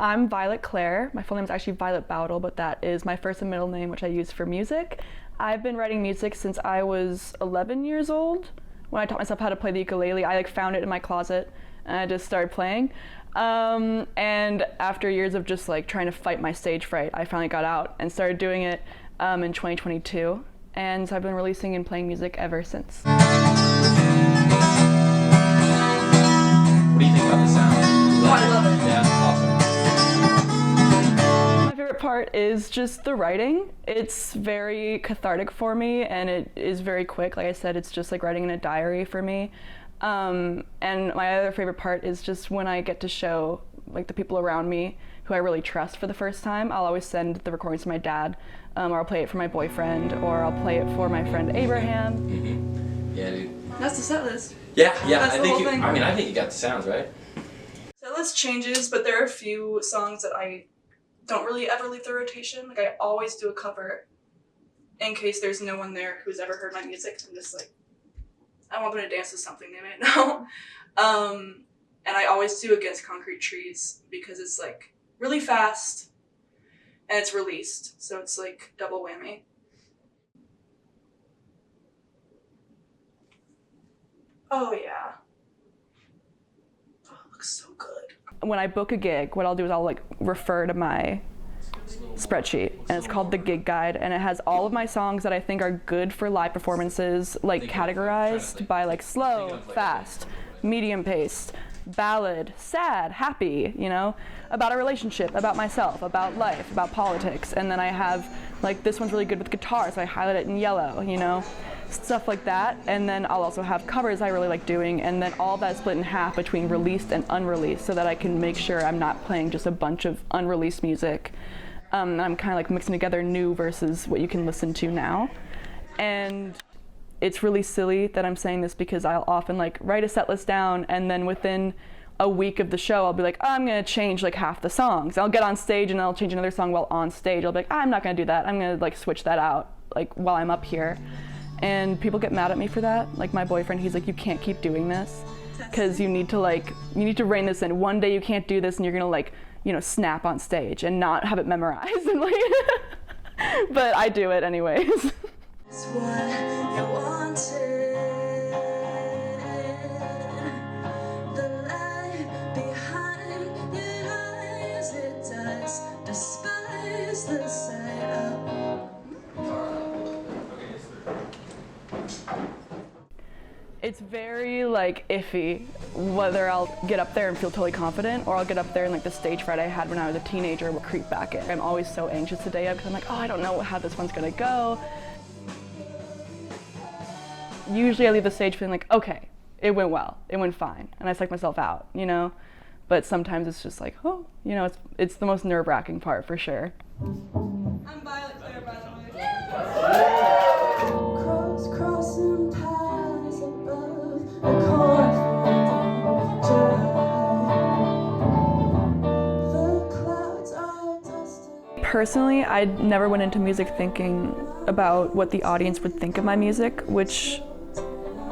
I'm Violet Clare. My full name is actually Violet Bowdle, but that is my first and middle name, which I use for music. I've been writing music since I was 11 years old. When I taught myself how to play the ukulele, I found it in my closet and I just started playing. And after years of just trying to fight my stage fright, I finally got out and started doing it in 2022. And so I've been releasing and playing music ever since. What do you think about the sound? Oh, I love it. Yeah, awesome. My favorite part is just the writing. It's very cathartic for me, and it is very quick. Like I said, it's just like writing in a diary for me. And my other favorite part is just when I get to show the people around me who I really trust for the first time. I'll always send the recordings to my dad, or I'll play it for my boyfriend, or I'll play it for my friend Abraham. Mm-hmm. Yeah, dude. That's the set list. Yeah. That's I the think whole thing. I think you got the sounds right. Set list changes, but there are a few songs that I don't really ever leave the rotation. I always do a cover in case there's no one there who's ever heard my music. I'm just I want them to dance to something they might know. And I always do Against Concrete Trees because it's really fast and it's released. So it's double whammy. Oh yeah. Oh, it looks so good. When I book a gig, what I'll do is I'll refer to my spreadsheet, and it's called the Gig Guide, and it has all of my songs that I think are good for live performances, categorized by slow, fast, medium paced, ballad, sad, happy, about a relationship, about myself, about life, about politics. And then I have this one's really good with guitar, so I highlight it in yellow, stuff like that. And then I'll also have covers I really like doing, and then all that split in half between released and unreleased, so that I can make sure I'm not playing just a bunch of unreleased music. I'm kind of mixing together new versus what you can listen to now. And it's really silly that I'm saying this because I'll often write a set list down, and then within a week of the show I'll be oh, I'm gonna change half the songs. I'll get on stage and I'll change another song while on stage. I'll be I'm not gonna do that. I'm gonna switch that out while I'm up here. And people get mad at me for that. My boyfriend, he's you can't keep doing this because you need to rein this in. One day you can't do this and you're gonna snap on stage and not have it memorized. And but I do it anyways. It's what you wanted. The light behind your eyes, it does despise the sight of. It's very iffy whether I'll get up there and feel totally confident, or I'll get up there and the stage fright I had when I was a teenager will creep back in. I'm always so anxious the day of because I'm oh, I don't know how this one's gonna go. Usually I leave the stage feeling okay, it went well, it went fine, and I psych myself out, But sometimes it's just oh, it's the most nerve-wracking part for sure. I'm Violet Clare, by the way. Crossing paths above a Personally, I never went into music thinking about what the audience would think of my music, which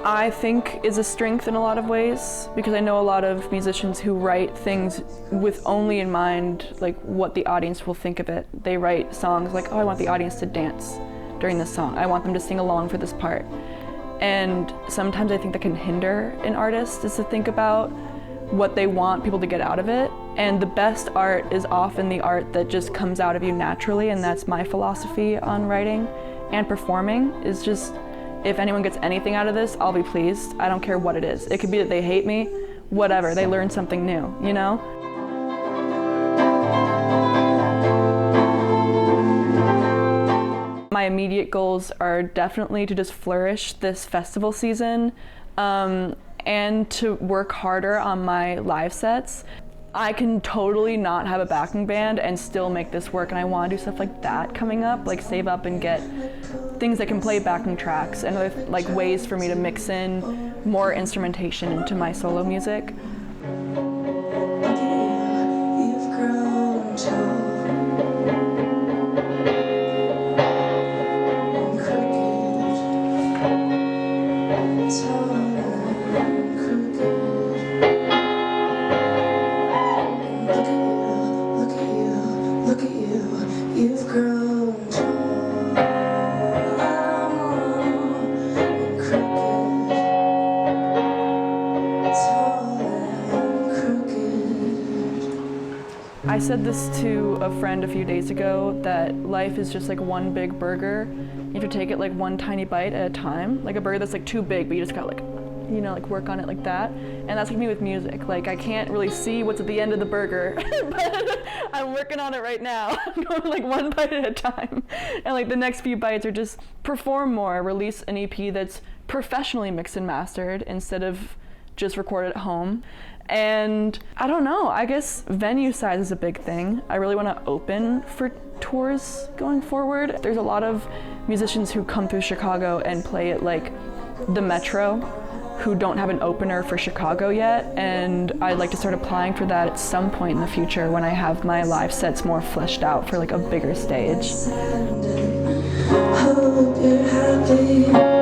I think is a strength in a lot of ways, because I know a lot of musicians who write things with only in mind what the audience will think of it. They write songs oh, I want the audience to dance during this song. I want them to sing along for this part. And sometimes I think that can hinder an artist, is to think about what they want people to get out of it. And the best art is often the art that just comes out of you naturally, and that's my philosophy on writing and performing, is just, if anyone gets anything out of this, I'll be pleased. I don't care what it is. It could be that they hate me, whatever, they learned something new, My immediate goals are definitely to just flourish this festival season, and to work harder on my live sets. I can totally not have a backing band and still make this work, and I want to do stuff like that coming up, save up and get things that can play backing tracks and other ways for me to mix in more instrumentation into my solo music. You've grown tall. Look said this to a friend a few days ago, that life is just like one big burger. You have to take it like one tiny bite at a time. Like a burger that's like too big, but you just gotta like, you know, like work on it like that. And that's like me with music. Like I can't really see what's at the end of the burger, but I'm working on it right now. I'm going like one bite at a time. And like the next few bites are just perform more, release an EP that's professionally mixed and mastered instead of just recorded at home. And I don't know, I guess venue size is a big thing. I really want to open for tours going forward. There's a lot of musicians who come through Chicago and play at like the Metro who don't have an opener for Chicago yet, and I'd like to start applying for that at some point in the future when I have my live sets more fleshed out for like a bigger stage. Hope you're happy.